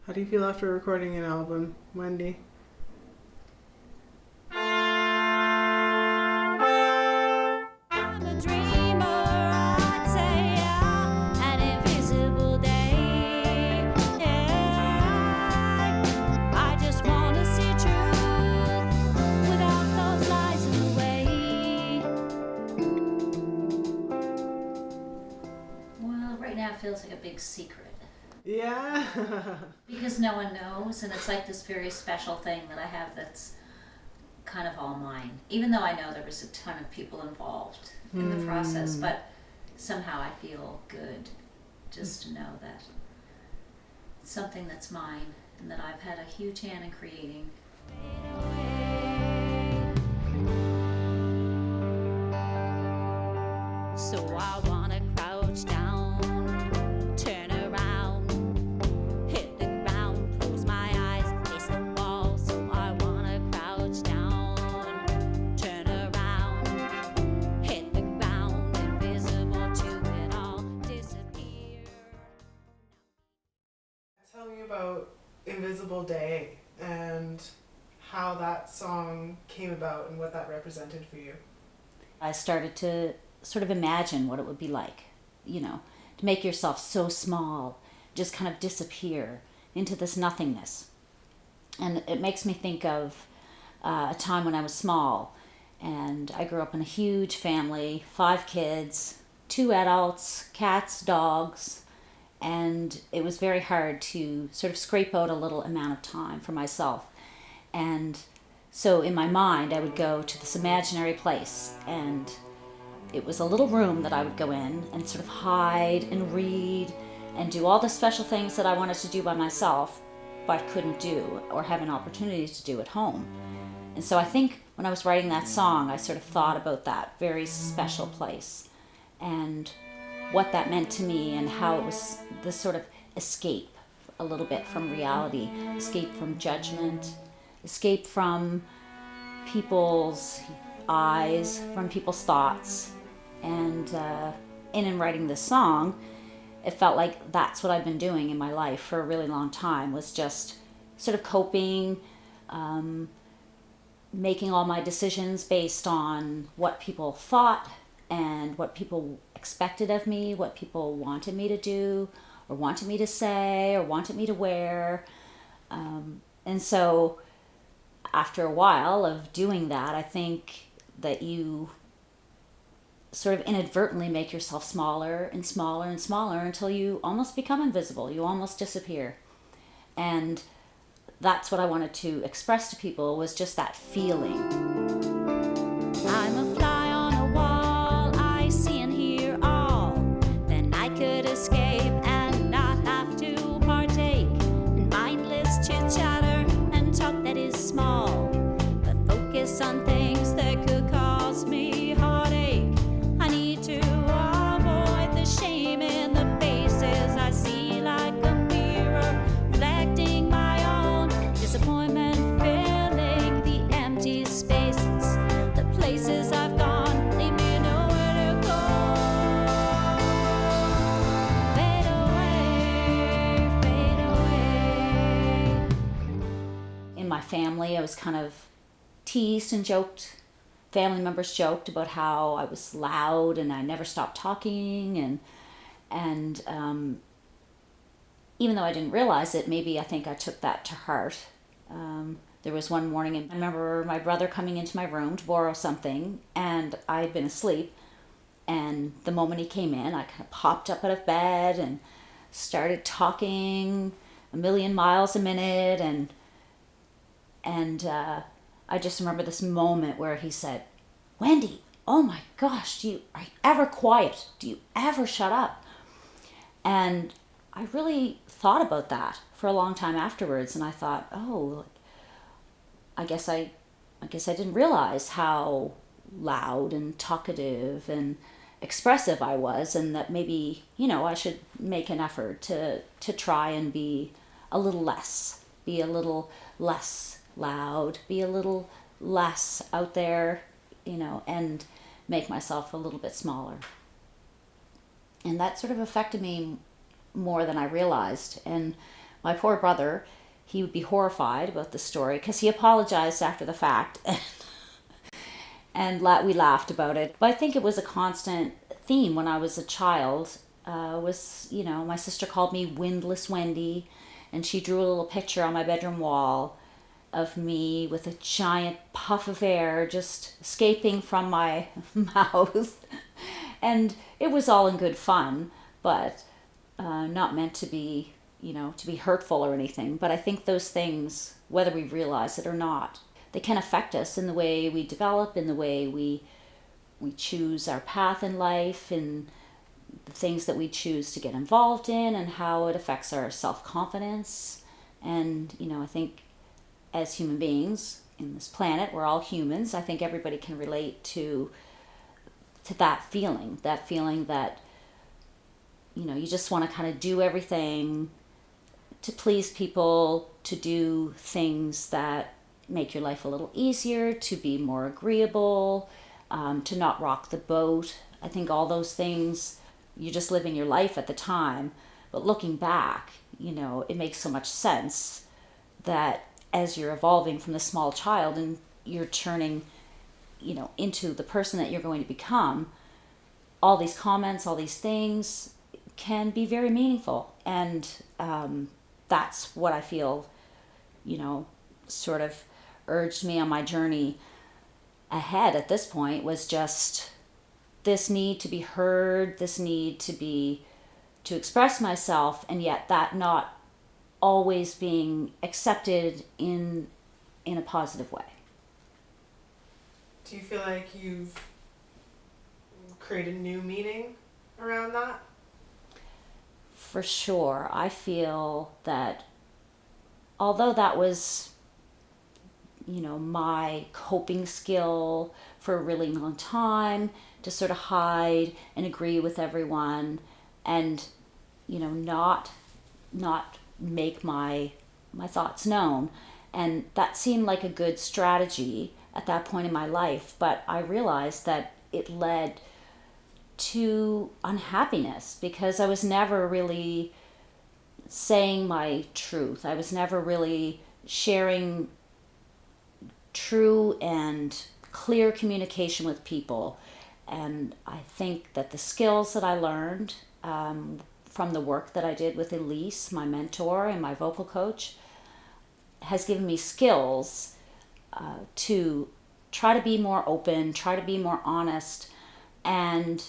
How do you feel after recording an album, Wendy? I'm a dreamer, I'd say, yeah, an invisible day. Yeah, I just want to see truth without those lies in the way. Well, right now it feels like a big secret Yeah. because no one knows, and it's like this very special thing that I have that's kind of all mine, even though I know there was a ton of people involved in the process, but somehow I feel good just to know that it's something that's mine and that I've had a huge hand in creating. So I wanna crouch down, turn around, hit the ground, close my eyes, face the wall. So I wanna crouch down, turn around, hit the ground, invisible to it all, disappear. Tell me about Invisible Day and how that song came about and what that represented for you. I started to sort of imagine what it would be like, to make yourself so small, just kind of disappear into this nothingness. And it makes me think of a time when I was small, and I grew up in a huge family, 5 kids, 2 adults, cats, dogs, and it was very hard to sort of scrape out a little amount of time for myself. And so in my mind, I would go to this imaginary place, and it was a little room that I would go in and sort of hide and read and do all the special things that I wanted to do by myself, but couldn't do or have an opportunity to do at home. And so I think when I was writing that song, I sort of thought about that very special place and what that meant to me and how it was this sort of escape a little bit from reality, escape from judgment, escape from people's eyes, from people's thoughts. And in writing this song, it felt like that's what I've been doing in my life for a really long time, was just sort of coping, making all my decisions based on what people thought and what people expected of me, what people wanted me to do or wanted me to say or wanted me to wear. And so after a while of doing that, I think that you sort of inadvertently make yourself smaller and smaller and smaller until you almost become invisible. You almost disappear. And that's what I wanted to express to people, was just that feeling. I'm a fly on a wall, I see and hear all. Then I could escape and not have to partake in mindless chit-chatter and talk that is small, but focus on things that could cause me heartache. I need to avoid the shame in the faces I see, like a mirror reflecting my own disappointment, filling the empty spaces. The places I've gone leave me nowhere to go. Fade away, fade away. In my family, I was kind of teased and joked. Family members joked about how I was loud and I never stopped talking, and even though I didn't realize it, maybe I think I took that to heart. There was one morning, and I remember my brother coming into my room to borrow something, and I had been asleep. And the moment he came in, I kind of popped up out of bed and started talking a million miles a minute, and I just remember this moment where he said, "Wendy, oh my gosh, are you ever quiet? Do you ever shut up?" And I really thought about that for a long time afterwards, and I thought, oh, I guess I didn't realize how loud and talkative and expressive I was, and that maybe, I should make an effort to try and be a little less loud, be a little less out there, and make myself a little bit smaller. And that sort of affected me more than I realized. And My poor brother, he would be horrified about the story because he apologized after the fact and we laughed about it. But I think it was a constant theme when I was a child. My sister called me Windless Wendy, and she drew a little picture on my bedroom wall of me with a giant puff of air just escaping from my mouth. And it was all in good fun, but not meant to be, to be hurtful or anything. But I think those things, whether we realize it or not, they can affect us in the way we develop, in the way we choose our path in life, in the things that we choose to get involved in, and how it affects our self-confidence. And, I think as human beings in this planet, we're all humans. I think everybody can relate to that feeling that, you just want to kind of do everything to please people, to do things that make your life a little easier, to be more agreeable, to not rock the boat. I think all those things, you're just living your life at the time. But looking back, it makes so much sense that as you're evolving from the small child and you're turning, into the person that you're going to become, all these comments, all these things can be very meaningful. And that's what I feel, sort of urged me on my journey ahead at this point, was just this need to be heard, this need to express myself, and yet that not always being accepted in a positive way. Do you feel like you've created new meaning around that? For sure. I feel that although that was, my coping skill for a really long time, to sort of hide and agree with everyone and, not make my thoughts known. And that seemed like a good strategy at that point in my life, but I realized that it led to unhappiness because I was never really saying my truth. I was never really sharing true and clear communication with people. And I think that the skills that I learned from the work that I did with Elise, my mentor and my vocal coach, has given me skills to try to be more open, try to be more honest. And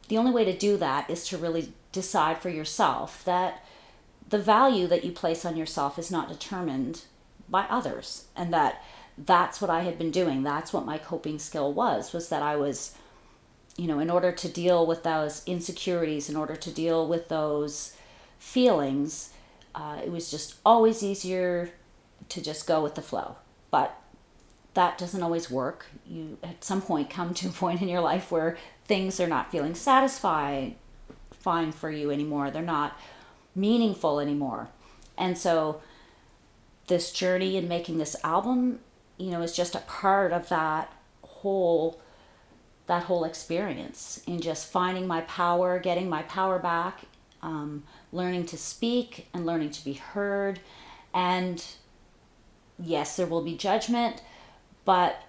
the only way to do that is to really decide for yourself that the value that you place on yourself is not determined by others. And that's what I had been doing. That's what my coping skill was that I was, in order to deal with those insecurities, in order to deal with those feelings, it was just always easier to just go with the flow. But that doesn't always work. You at some point come to a point in your life where things are not feeling satisfying for you anymore. They're not meaningful anymore. And so this journey in making this album, is just a part of that whole experience in just finding my power, getting my power back, learning to speak and learning to be heard. And yes, there will be judgment, but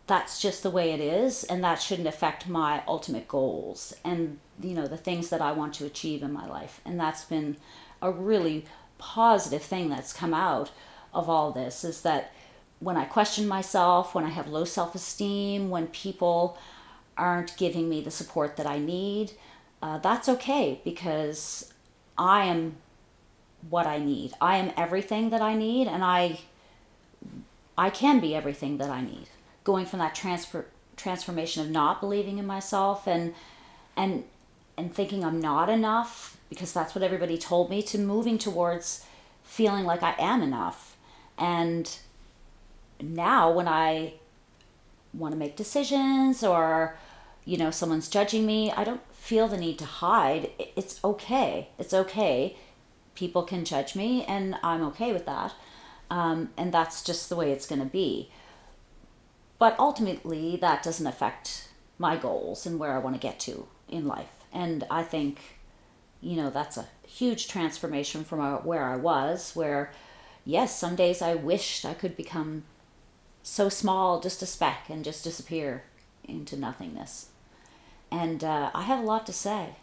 that's just the way it is, and that shouldn't affect my ultimate goals and the things that I want to achieve in my life. And that's been a really positive thing that's come out of all this, is that when I question myself, when I have low self-esteem, when people aren't giving me the support that I need, that's okay, because I am what I need. I am everything that I need, and I can be everything that I need. Going from that transformation of not believing in myself and thinking I'm not enough because that's what everybody told me, to moving towards feeling like I am enough. And now when I want to make decisions or someone's judging me, I don't feel the need to hide. It's okay. It's okay. People can judge me, and I'm okay with that. And that's just the way it's going to be. But ultimately, that doesn't affect my goals and where I want to get to in life. And I think that's a huge transformation from where I was, where, yes, some days I wished I could become so small, just a speck, and just disappear into nothingness. And I have a lot to say.